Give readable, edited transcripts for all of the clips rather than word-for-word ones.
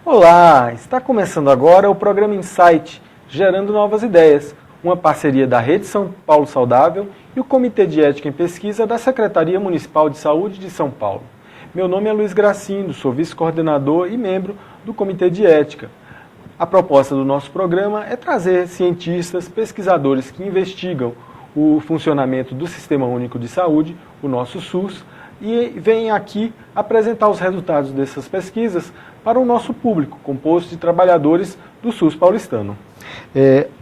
Olá, está começando agora o programa Insight, Gerando Novas Ideias, uma parceria da Rede São Paulo Saudável e o Comitê de Ética em Pesquisa da Secretaria Municipal de Saúde de São Paulo. Meu nome é Luiz Gracindo, sou vice-coordenador e membro do Comitê de Ética. A proposta do nosso programa é trazer cientistas, pesquisadores que investigam o funcionamento do Sistema Único de Saúde, o nosso SUS, e vêm aqui apresentar os resultados dessas pesquisas para o nosso público, composto de trabalhadores do SUS paulistano.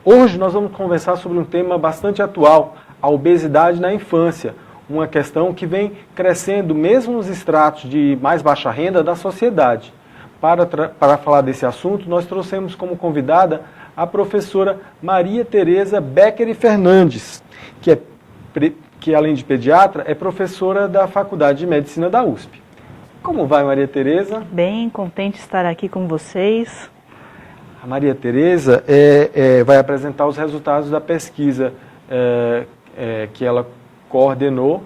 Hoje nós vamos conversar sobre um tema bastante atual, a obesidade na infância, uma questão que vem crescendo mesmo nos estratos de mais baixa renda da sociedade. Para falar desse assunto, nós trouxemos como convidada a professora Maria Tereza Becker Fernandes, que além de pediatra, é professora da Faculdade de Medicina da USP. Como vai, Maria Tereza? Bem, contente de estar aqui com vocês. A Maria Tereza vai apresentar os resultados da pesquisa que ela coordenou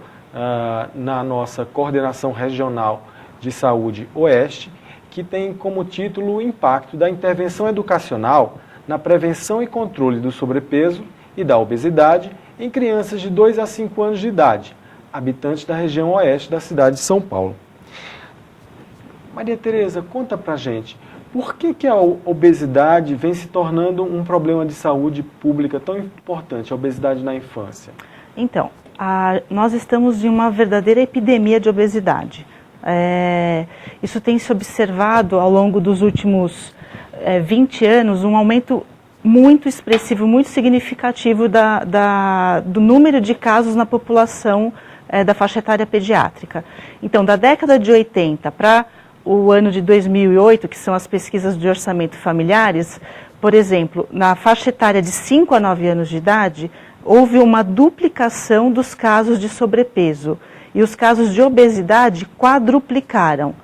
na nossa Coordenação Regional de Saúde Oeste, que tem como título o impacto da intervenção educacional na prevenção e controle do sobrepeso e da obesidade em crianças de 2 a 5 anos de idade, habitantes da região oeste da cidade de São Paulo. Maria Tereza, conta pra gente, por que a obesidade vem se tornando um problema de saúde pública tão importante, a obesidade na infância? Então, nós estamos em uma verdadeira epidemia de obesidade. Isso tem se observado ao longo dos últimos 20 anos, um aumento muito expressivo, muito significativo do número de casos na população da faixa etária pediátrica. Então, da década de 80 para o ano de 2008, que são as pesquisas de orçamento familiares, por exemplo, na faixa etária de 5 a 9 anos de idade, houve uma duplicação dos casos de sobrepeso e os casos de obesidade quadruplicaram.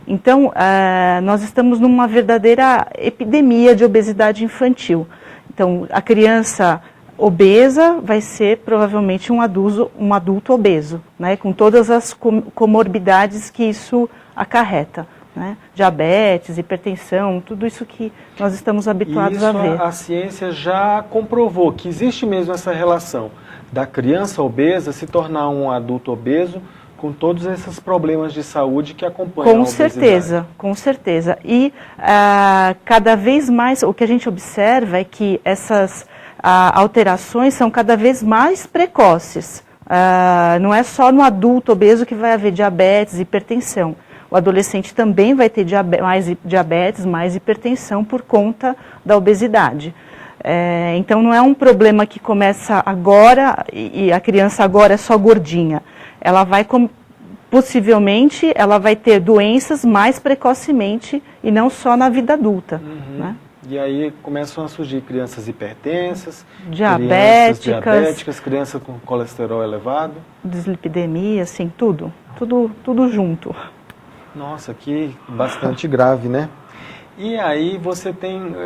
Então, nós estamos numa verdadeira epidemia de obesidade infantil. Então, a criança obesa vai ser provavelmente um adulto obeso, né, com todas as comorbidades que isso acarreta, né? Diabetes, hipertensão, tudo isso que nós estamos habituados a ver. A ciência já comprovou que existe mesmo essa relação da criança obesa se tornar um adulto obeso com todos esses problemas de saúde que acompanham a obesidade. Com certeza. E cada vez mais, o que a gente observa é que essas alterações são cada vez mais precoces. Não é só no adulto obeso que vai haver diabetes, hipertensão. O adolescente também vai ter mais diabetes, mais hipertensão por conta da obesidade. Então não é um problema que começa agora e a criança agora é só gordinha. Ela vai, possivelmente, ela vai ter doenças mais precocemente e não só na vida adulta. Né? E aí começam a surgir crianças hipertensas, diabéticas, crianças com colesterol elevado. Dislipidemia, assim, tudo junto. Nossa, que bastante grave, né? E aí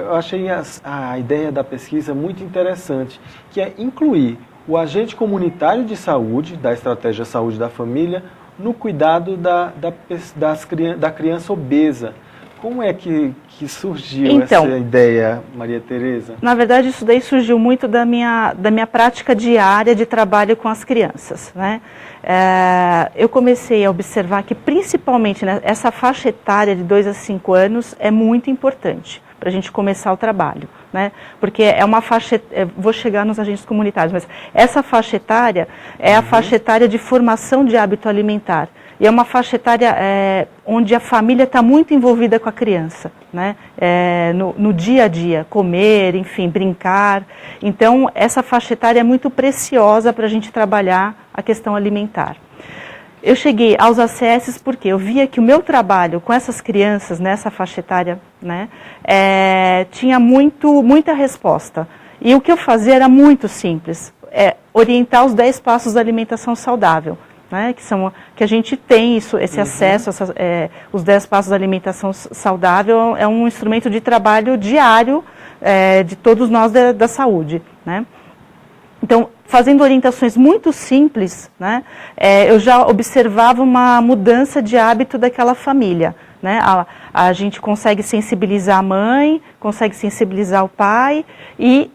eu achei a ideia da pesquisa muito interessante, que é incluir o agente comunitário de saúde, da estratégia saúde da família, no cuidado da criança obesa. Como é que surgiu essa ideia, Maria Tereza? Na verdade, isso daí surgiu muito da minha prática diária de trabalho com as crianças, né? Eu comecei a observar que, principalmente, né, essa faixa etária de 2 a 5 anos é muito importante para a gente começar o trabalho, né? Porque é uma faixa, vou chegar nos agentes comunitários, mas essa faixa etária é a faixa etária de formação de hábito alimentar. E é uma faixa etária onde a família está muito envolvida com a criança, né? No dia a dia, comer, enfim, brincar. Então, essa faixa etária é muito preciosa para a gente trabalhar a questão alimentar. Eu cheguei aos ACS porque eu via que o meu trabalho com essas crianças, nessa faixa etária, né, tinha muita resposta. E o que eu fazia era muito simples, orientar os 10 passos da alimentação saudável. né, que a gente tem esse acesso, os 10 passos da alimentação saudável é um instrumento de trabalho diário de todos nós da saúde, né? Então, fazendo orientações muito simples, né, eu já observava uma mudança de hábito daquela família, né? A gente consegue sensibilizar a mãe, consegue sensibilizar o pai e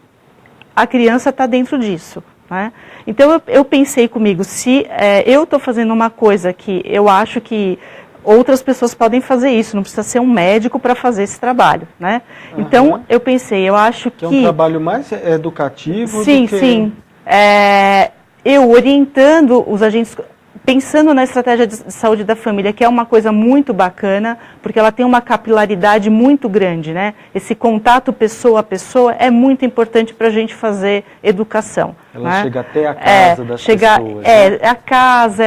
a criança está dentro disso, né? Então eu pensei comigo, se eu estou fazendo uma coisa que eu acho que outras pessoas podem fazer isso, não precisa ser um médico para fazer esse trabalho, né? Então eu pensei, eu acho que... É um trabalho mais educativo sim, do que... Sim, eu orientando os agentes, pensando na estratégia de saúde da família, que é uma coisa muito bacana, porque ela tem uma capilaridade muito grande, né? Esse contato pessoa a pessoa é muito importante para a gente fazer educação. Ela né? chega até a casa das pessoas. A casa,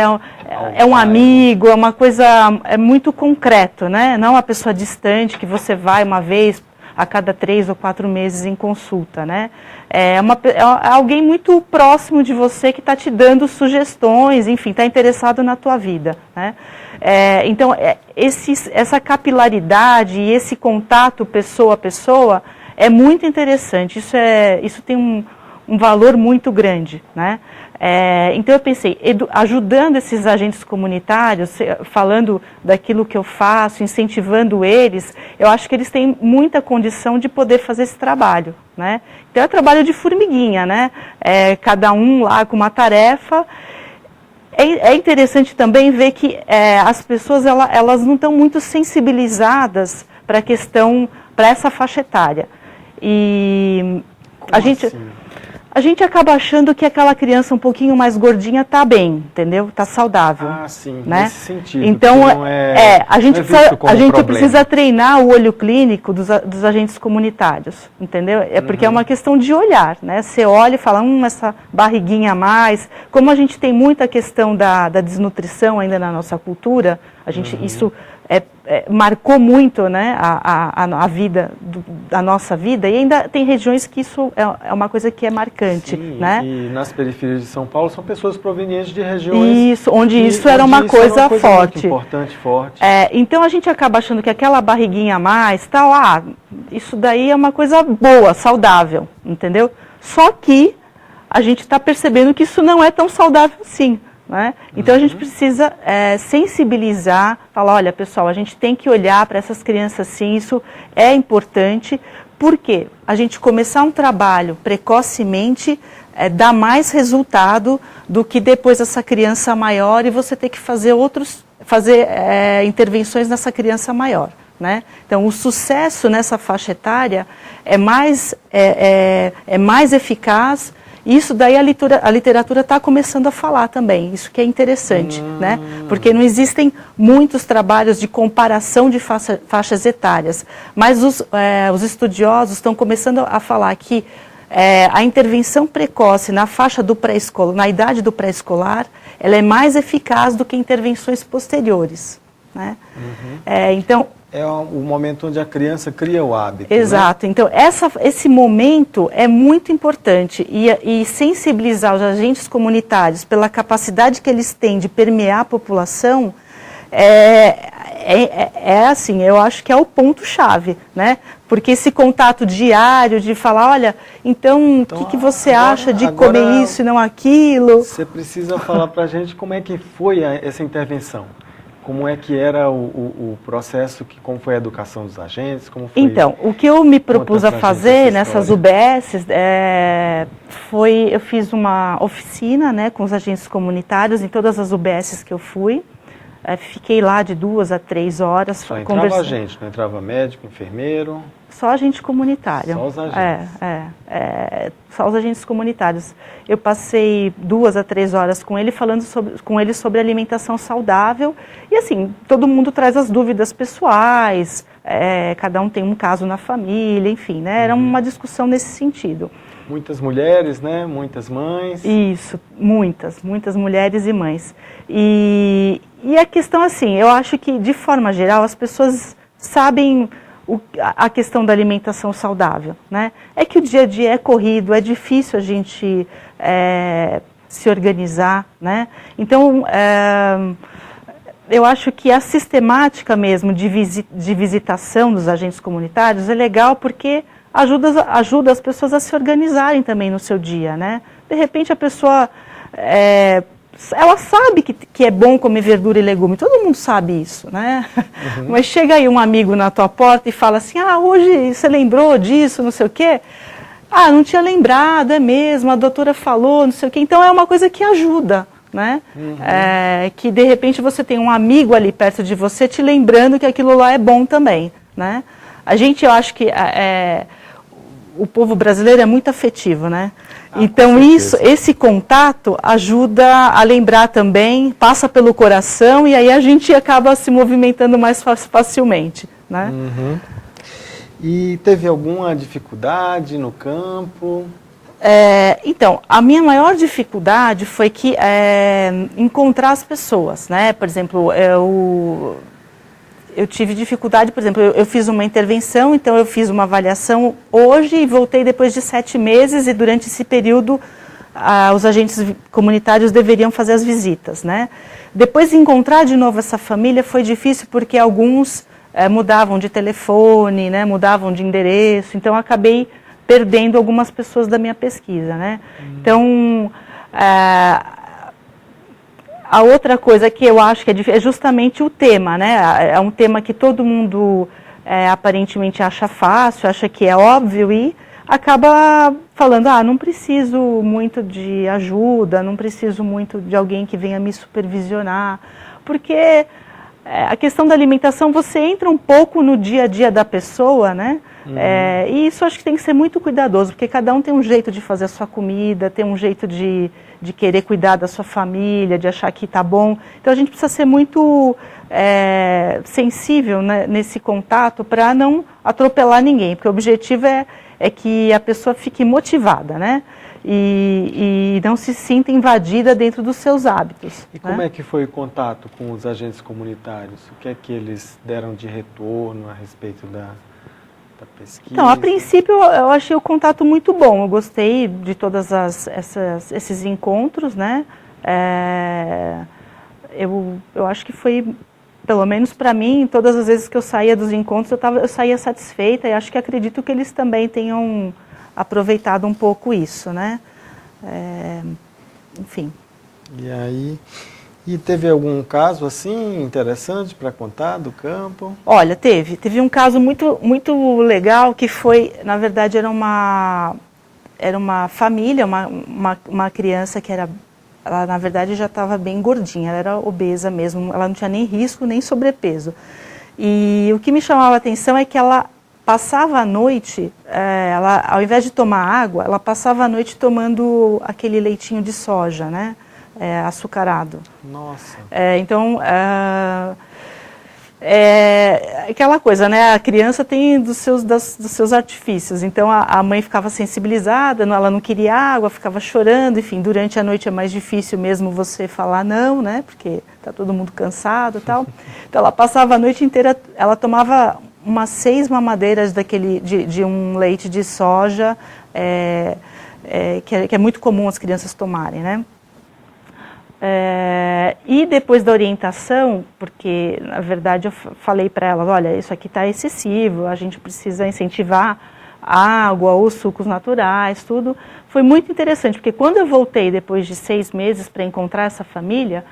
é um amigo, é uma coisa muito concreto, né? Não uma pessoa distante que você vai uma vez a cada 3 ou 4 meses em consulta, né? É alguém muito próximo de você que está te dando sugestões, enfim, está interessado na tua vida, né? Então, essa capilaridade e esse contato pessoa a pessoa é muito interessante, isso tem um valor muito grande, né? Então eu pensei, ajudando esses agentes comunitários, falando daquilo que eu faço, incentivando eles, eu acho que eles têm muita condição de poder fazer esse trabalho, né? Então é um trabalho de formiguinha, né? Cada um lá com uma tarefa. É interessante também ver que as pessoas elas não estão muito sensibilizadas para a questão, para essa faixa etária. E a gente acaba achando que aquela criança um pouquinho mais gordinha está bem, entendeu? Está saudável. Ah, sim, né? Nesse sentido. Então, a gente precisa treinar o olho clínico dos agentes comunitários, entendeu? Porque é uma questão de olhar, né? Você olha e fala, essa barriguinha a mais. Como a gente tem muita questão da desnutrição ainda na nossa cultura, isso marcou muito, né, a vida, a nossa vida, e ainda tem regiões que isso é uma coisa que é marcante. Sim, né? E nas periferias de São Paulo são pessoas provenientes de regiões... Onde isso era uma coisa forte. Muito importante, forte. Então a gente acaba achando que aquela barriguinha a mais, isso daí é uma coisa boa, saudável, entendeu? Só que a gente está percebendo que isso não é tão saudável assim. Né? Então a gente precisa sensibilizar, falar, olha pessoal, a gente tem que olhar para essas crianças sim, isso é importante, porque a gente começar um trabalho precocemente dá mais resultado do que depois essa criança maior e você ter que fazer intervenções nessa criança maior. Né? Então o sucesso nessa faixa etária é mais eficaz. Isso daí a literatura está começando a falar também, isso que é interessante, né? Porque não existem muitos trabalhos de comparação de faixas etárias, mas os estudiosos estão começando a falar que a intervenção precoce na faixa do pré-escolar, na idade do pré-escolar, ela é mais eficaz do que intervenções posteriores, né? Então... É o momento onde a criança cria o hábito. Exato. Né? Então, esse momento é muito importante e sensibilizar os agentes comunitários pela capacidade que eles têm de permear a população assim, eu acho que é o ponto-chave, né? Porque esse contato diário de falar, olha, então o que você acha de comer isso e não aquilo? Você precisa falar para a gente como é que foi essa intervenção. Como é que era o processo, como foi a educação dos agentes? Como foi... Então, o que eu me propus a fazer nessas UBSs eu fiz uma oficina, né, com os agentes comunitários em todas as UBSs que eu fui. Fiquei lá de 2 a 3 horas. Só entrava agente, não entrava médico, enfermeiro? Só agente comunitário. Só os agentes. Só os agentes comunitários. Eu passei 2 a 3 horas com ele, falando com ele sobre alimentação saudável. E assim, todo mundo traz as dúvidas pessoais, cada um tem um caso na família, enfim, né? Era uma discussão nesse sentido. Muitas mulheres, né? Muitas mães. Isso, muitas mulheres e mães. E a questão assim, eu acho que de forma geral as pessoas sabem a questão da alimentação saudável, né? É que o dia a dia é corrido, é difícil a gente se organizar, né? Então, eu acho que a sistemática mesmo de visitação dos agentes comunitários é legal porque ajuda as pessoas a se organizarem também no seu dia, né? De repente a pessoa, ela sabe que é bom comer verdura e legume, todo mundo sabe isso, né? Uhum. Mas chega aí um amigo na tua porta e fala assim, hoje você lembrou disso, não sei o quê? Não tinha lembrado, é mesmo, a doutora falou, não sei o quê. Então é uma coisa que ajuda, né? Uhum. Que de repente você tem um amigo ali perto de você te lembrando que aquilo lá é bom também, né? Eu acho que o povo brasileiro é muito afetivo, né? Então esse contato ajuda a lembrar também, passa pelo coração e aí a gente acaba se movimentando mais facilmente, né? Uhum. E teve alguma dificuldade no campo? Então, a minha maior dificuldade foi que encontrar as pessoas, né? Por exemplo, eu tive dificuldade, por exemplo, eu fiz uma intervenção, então eu fiz uma avaliação hoje e voltei depois de 7 meses e durante esse período os agentes comunitários deveriam fazer as visitas, né? Depois de encontrar de novo essa família foi difícil porque alguns mudavam de telefone, né? Mudavam de endereço, então eu acabei perdendo algumas pessoas da minha pesquisa, né? Então, a outra coisa que eu acho que é justamente o tema, né? É um tema que todo mundo aparentemente acha fácil, acha que é óbvio e acaba falando, não preciso muito de ajuda, não preciso muito de alguém que venha me supervisionar, porque a questão da alimentação, você entra um pouco no dia a dia da pessoa, né? E isso acho que tem que ser muito cuidadoso, porque cada um tem um jeito de fazer a sua comida, tem um jeito de querer cuidar da sua família, de achar que está bom. Então a gente precisa ser muito sensível, né, nesse contato para não atropelar ninguém, porque o objetivo é que a pessoa fique motivada, né? E não se sinta invadida dentro dos seus hábitos. E como é que foi o contato com os agentes comunitários? O que é que eles deram de retorno a respeito da pesquisa? Então, a princípio, eu achei o contato muito bom. Eu gostei de todos esses encontros, né? Eu acho que foi, pelo menos para mim, todas as vezes que eu saía dos encontros, eu saía satisfeita e acredito que eles também tenham aproveitado um pouco isso, né? Enfim. E aí, teve algum caso assim interessante para contar do campo? Olha, teve um caso muito, muito legal que foi, na verdade, era uma família, uma criança que ela na verdade já estava bem gordinha, ela era obesa mesmo, ela não tinha nem risco nem sobrepeso. E o que me chamava a atenção é que ela passava a noite, ao invés de tomar água, ela passava a noite tomando aquele leitinho de soja, né? Açucarado. Nossa. Então, aquela coisa, né? A criança tem dos seus artifícios. Então, a mãe ficava sensibilizada, ela não queria água, ficava chorando. Enfim, durante a noite é mais difícil mesmo você falar não, né? Porque está todo mundo cansado e tal. Então, ela passava a noite inteira, ela tomava umas 6 mamadeiras de um leite de soja, que é muito comum as crianças tomarem, né? E depois da orientação, porque na verdade eu falei para ela, olha, isso aqui está excessivo, a gente precisa incentivar a água, os sucos naturais, tudo. Foi muito interessante, porque quando eu voltei depois de 6 meses para encontrar essa família,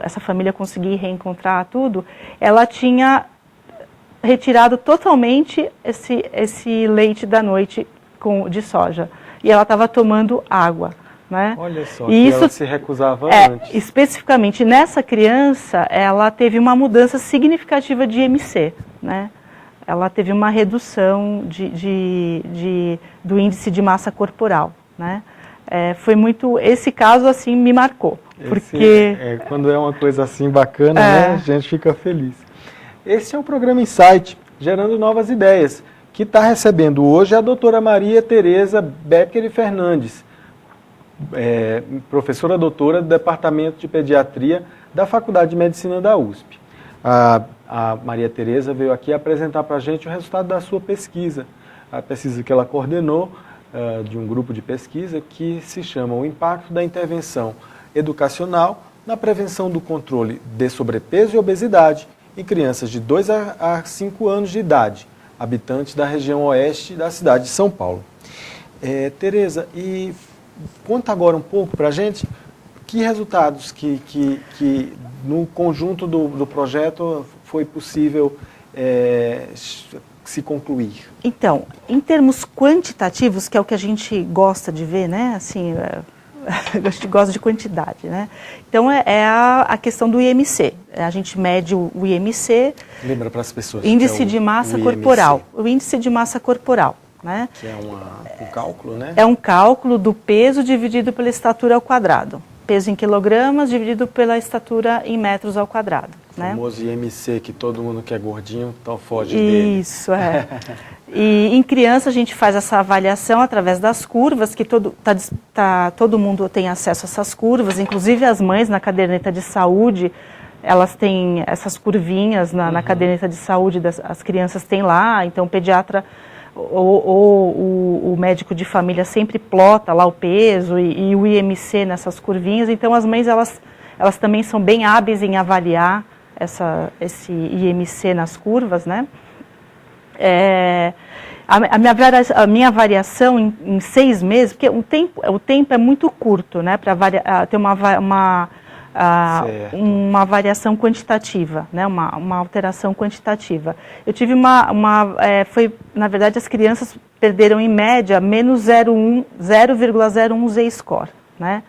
essa família consegui reencontrar tudo, ela tinha retirado totalmente esse leite da noite de soja. E ela estava tomando água. Né? Olha só, e ela se recusava antes. Especificamente nessa criança, ela teve uma mudança significativa de IMC. Né? Ela teve uma redução do índice de massa corporal. Né? Foi muito, esse caso assim me marcou. Porque quando é uma coisa assim bacana, né, a gente fica feliz. Esse é o programa Insight, Gerando Novas Ideias, que está recebendo hoje a doutora Maria Tereza Becker Fernandes, professora doutora do Departamento de Pediatria da Faculdade de Medicina da USP. A Maria Tereza veio aqui apresentar para a gente o resultado da sua pesquisa, a pesquisa que ela coordenou de um grupo de pesquisa que se chama O Impacto da Intervenção Educacional na Prevenção do Controle de Sobrepeso e Obesidade em crianças de 2 a 5 anos de idade, habitantes da região oeste da cidade de São Paulo. Tereza, e conta agora um pouco para a gente que resultados que no conjunto do projeto foi possível se concluir. Então, em termos quantitativos, que é o que a gente gosta de ver, né? Assim, a gente gosta de quantidade, né? Então, é a questão do IMC. A gente mede o IMC... Lembra para as pessoas. Índice de massa corporal. O índice de massa corporal, né? Que é um cálculo, né? É um cálculo do peso dividido pela estatura ao quadrado. Peso em quilogramas dividido pela estatura em metros ao quadrado. O né? famoso IMC, que todo mundo que é gordinho então foge dele. Isso, é. E em criança a gente faz essa avaliação através das curvas, que todo mundo tem acesso a essas curvas, inclusive as mães na caderneta de saúde, elas têm essas curvinhas na caderneta de saúde, as crianças têm lá, então o pediatra ou o médico de família sempre plota lá o peso e o IMC nessas curvinhas, então as mães elas também são bem hábeis em avaliar esse IMC nas curvas, né? A minha variação em 6 meses, porque o tempo é muito curto, né, para ter uma variação quantitativa, né, uma alteração quantitativa. Eu tive na verdade, as crianças perderam em média menos 0,01 Z-score, né.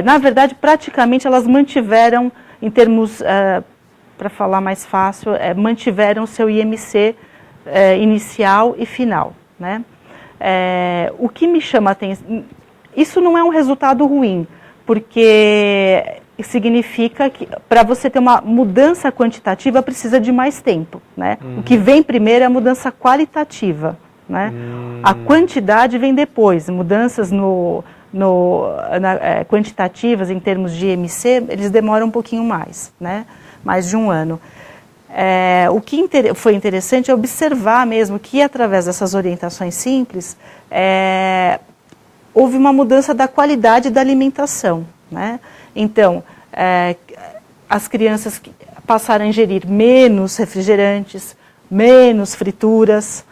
Na verdade, praticamente elas mantiveram, em termos, para falar mais fácil, mantiveram o seu IMC inicial e final, né? O que me chama a atenção, isso não é um resultado ruim, porque significa que para você ter uma mudança quantitativa precisa de mais tempo, né? O que vem primeiro é a mudança qualitativa, né? A quantidade vem depois, mudanças quantitativas em termos de IMC, eles demoram um pouquinho mais, né? Mais de 1 ano. O que foi interessante é observar mesmo que, através dessas orientações simples, houve uma mudança da qualidade da alimentação, né? Então, as crianças passaram a ingerir menos refrigerantes, menos frituras,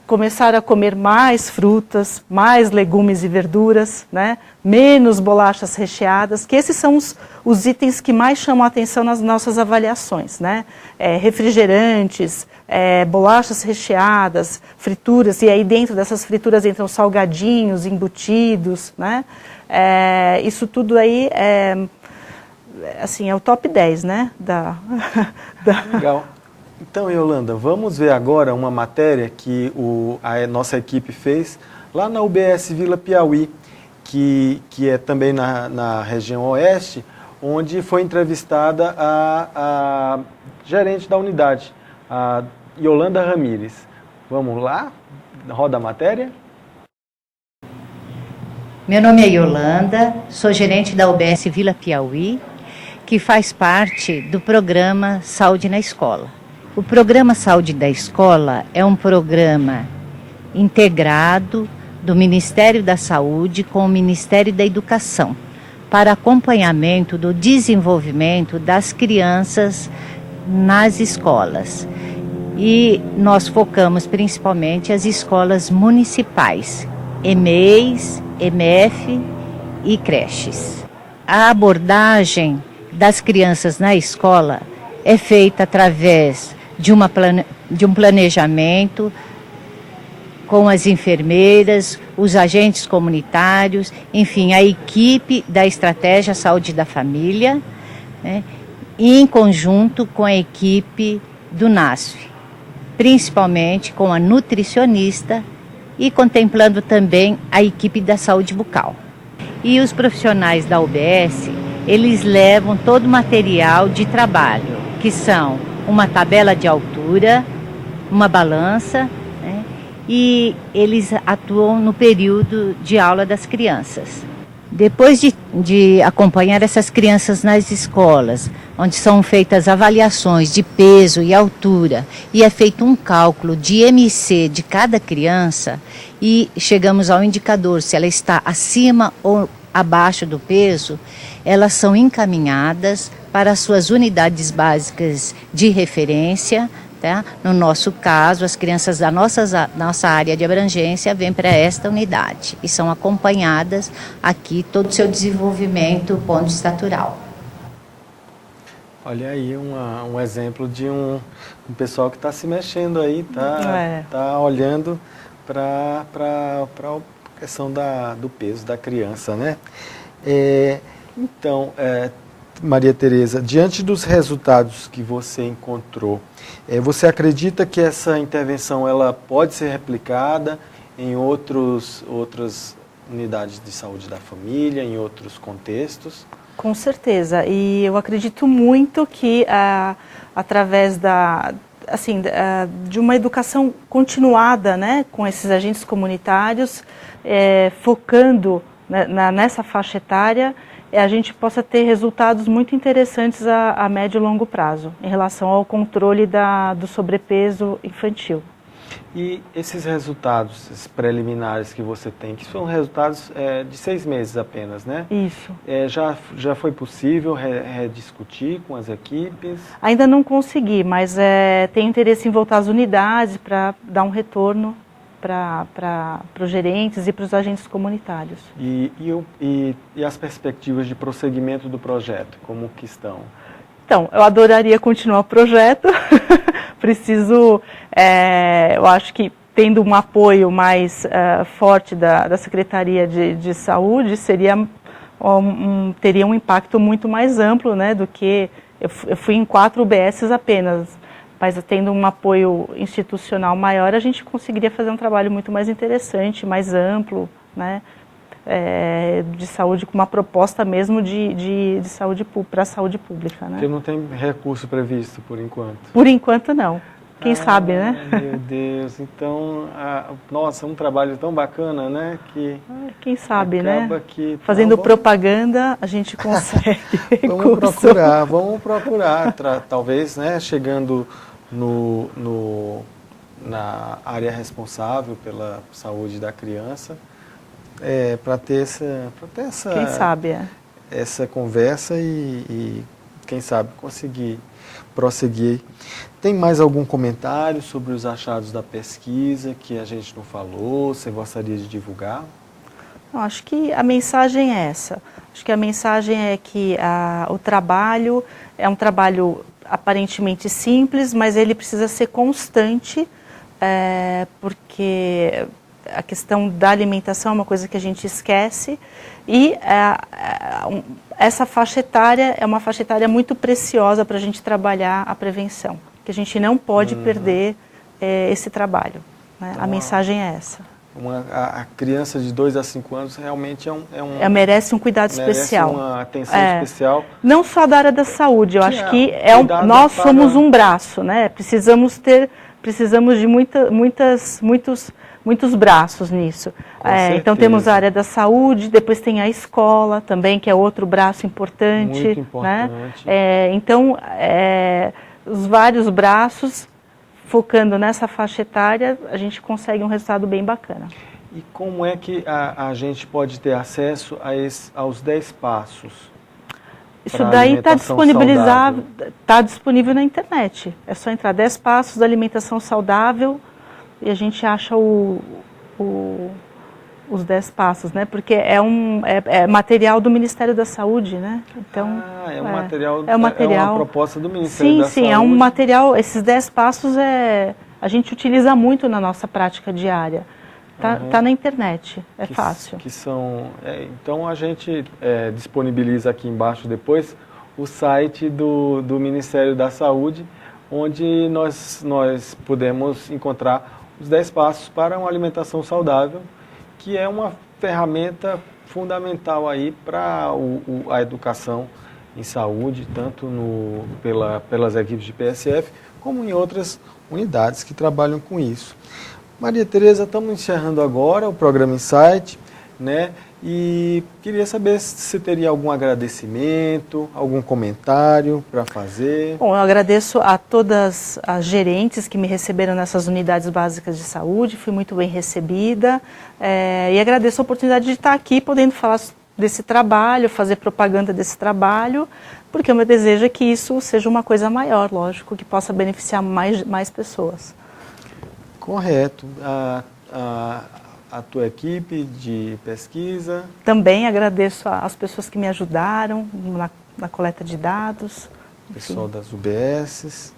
começaram a comer mais frutas, mais legumes e verduras, né? Menos bolachas recheadas, que esses são os itens que mais chamam a atenção nas nossas avaliações, né? Refrigerantes, bolachas recheadas, frituras, e aí dentro dessas frituras entram salgadinhos, embutidos, né? Isso tudo aí é o top 10, né? Legal. Então, Yolanda, vamos ver agora uma matéria que a nossa equipe fez lá na UBS Vila Piauí, que é também na região oeste, onde foi entrevistada a gerente da unidade, a Yolanda Ramires. Vamos lá? Roda a matéria. Meu nome é Yolanda, sou gerente da UBS Vila Piauí, que faz parte do programa Saúde na Escola. O programa Saúde da Escola é um programa integrado do Ministério da Saúde com o Ministério da Educação para acompanhamento do desenvolvimento das crianças nas escolas. E nós focamos principalmente as escolas municipais, EMEIs, EMF e creches. A abordagem das crianças na escola é feita através de um planejamento com as enfermeiras, os agentes comunitários, enfim, a equipe da Estratégia Saúde da Família, né, e em conjunto com a equipe do NASF, principalmente com a nutricionista e contemplando também a equipe da saúde bucal. E os profissionais da UBS, eles levam todo o material de trabalho, que são uma tabela de altura, uma balança, né? E eles atuam no período de aula das crianças. Depois de acompanhar essas crianças nas escolas, onde são feitas avaliações de peso e altura, e é feito um cálculo de IMC de cada criança, e chegamos ao indicador, se ela está acima ou abaixo do peso, elas são encaminhadas para as suas unidades básicas de referência. Tá? No nosso caso, as crianças da nossa área de abrangência vêm para esta unidade e são acompanhadas aqui todo o seu desenvolvimento ponto-estatural. Olha aí um exemplo de um pessoal que está se mexendo aí, tá olhando para a questão do peso da criança, né? Então, Maria Tereza, diante dos resultados que você encontrou, você acredita que essa intervenção ela pode ser replicada em outras unidades de saúde da família, em outros contextos? Com certeza, e eu acredito muito que através de uma educação continuada, né, com esses agentes comunitários, focando nessa faixa etária, a gente possa ter resultados muito interessantes a médio e longo prazo, em relação ao controle do sobrepeso infantil. E esses resultados, esses preliminares que você tem, que são resultados de 6 meses apenas, né? Isso. Já foi possível rediscutir com as equipes? Ainda não consegui, mas tenho interesse em voltar às unidades para dar um retorno para os gerentes e para os agentes comunitários. E as perspectivas de prosseguimento do projeto, como que estão? Então, eu adoraria continuar o projeto, eu acho que tendo um apoio mais forte da Secretaria de Saúde, teria um impacto muito mais amplo, né, do que eu fui em 4 UBSs apenas. Mas tendo um apoio institucional maior, a gente conseguiria fazer um trabalho muito mais interessante, mais amplo, né, de saúde, com uma proposta mesmo de saúde para a saúde pública. Né? Porque não tem recurso previsto, por enquanto? Por enquanto, não. Quem sabe, né? Meu Deus, então, nossa, um trabalho tão bacana, né? Quem sabe, né? Fazendo propaganda, a gente consegue recurso. Vamos procurar, talvez, né, chegando na área responsável pela saúde da criança, para ter essa, quem sabe, essa conversa e quem sabe conseguir prosseguir. Tem mais algum comentário sobre os achados da pesquisa que a gente não falou, você gostaria de divulgar? Não, acho que a mensagem é essa. Acho que a mensagem é que o trabalho é um trabalho aparentemente simples, mas ele precisa ser constante, porque a questão da alimentação é uma coisa que a gente esquece e essa faixa etária é uma faixa etária muito preciosa para a gente trabalhar a prevenção, que a gente não pode perder esse trabalho. Né? Então, a mensagem é essa. A criança de 2 a 5 anos realmente merece um cuidado especial. Merece uma atenção especial. Não só da área da saúde, eu acho que nós somos um braço, né? Precisamos de muitos braços nisso. Então temos a área da saúde, depois tem a escola também, que é outro braço importante. Muito importante. Né? Então, os vários braços, focando nessa faixa etária, a gente consegue um resultado bem bacana. E como é que a gente pode ter acesso aos 10 passos? Isso daí está disponibilizado, está disponível na internet. É só entrar 10 passos da alimentação saudável e a gente acha os 10 passos, né? Porque é material do Ministério da Saúde, né? Então, é uma proposta do Ministério da Saúde. Sim, é um material, esses 10 passos a gente utiliza muito na nossa prática diária. Tá na internet, fácil. Então a gente disponibiliza aqui embaixo depois o site do Ministério da Saúde, onde nós podemos encontrar os 10 passos para uma alimentação saudável, que é uma ferramenta fundamental aí para a educação em saúde, tanto pelas equipes de PSF, como em outras unidades que trabalham com isso. Maria Tereza, estamos encerrando agora o programa Insight, né? E queria saber se você teria algum agradecimento, algum comentário para fazer. Bom, eu agradeço a todas as gerentes que me receberam nessas unidades básicas de saúde, fui muito bem recebida, e agradeço a oportunidade de estar aqui podendo falar desse trabalho, fazer propaganda desse trabalho, porque o meu desejo é que isso seja uma coisa maior, lógico, que possa beneficiar mais pessoas. Correto. A tua equipe de pesquisa. Também agradeço às pessoas que me ajudaram na coleta de dados. Pessoal das UBSs.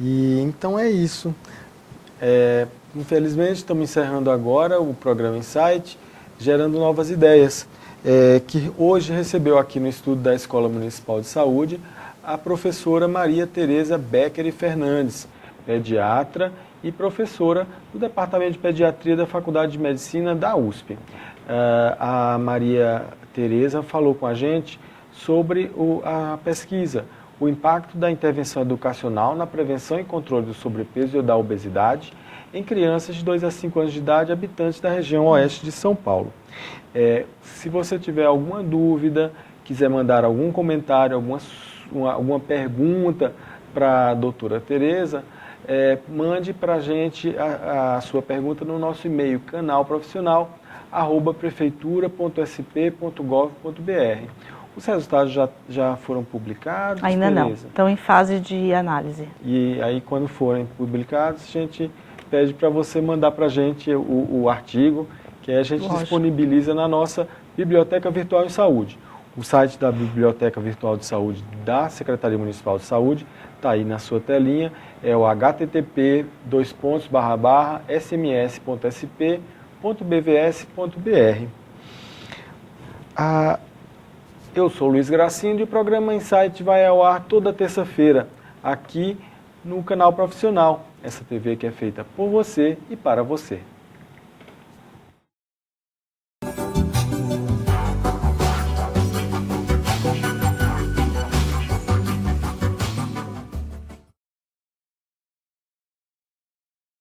E então é isso. Infelizmente estamos encerrando agora o programa Insight, gerando novas ideias, que hoje recebeu aqui no estúdio da Escola Municipal de Saúde a professora Maria Tereza Becker e Fernandes, pediatra e professora do Departamento de Pediatria da Faculdade de Medicina da USP. A Maria Tereza falou com a gente sobre a pesquisa, o impacto da intervenção educacional na prevenção e controle do sobrepeso e da obesidade em crianças de 2 a 5 anos de idade habitantes da região oeste de São Paulo. Se você tiver alguma dúvida, quiser mandar algum comentário, alguma pergunta para a doutora Tereza, mande para a gente a sua pergunta no nosso e-mail canal.professura.sp.gov.br. Os resultados já foram publicados? Ainda Tereza? não, estão em fase de análise. E aí, quando forem publicados, a gente pede para você mandar para a gente o artigo, que a gente disponibiliza na nossa Biblioteca Virtual em Saúde. O site da Biblioteca Virtual de Saúde da Secretaria Municipal de Saúde está aí na sua telinha, é o http://sms.sp.bvs.br. Eu sou Luiz Gracindo e o programa Insight vai ao ar toda terça-feira, aqui no canal Profissional, essa TV que é feita por você e para você.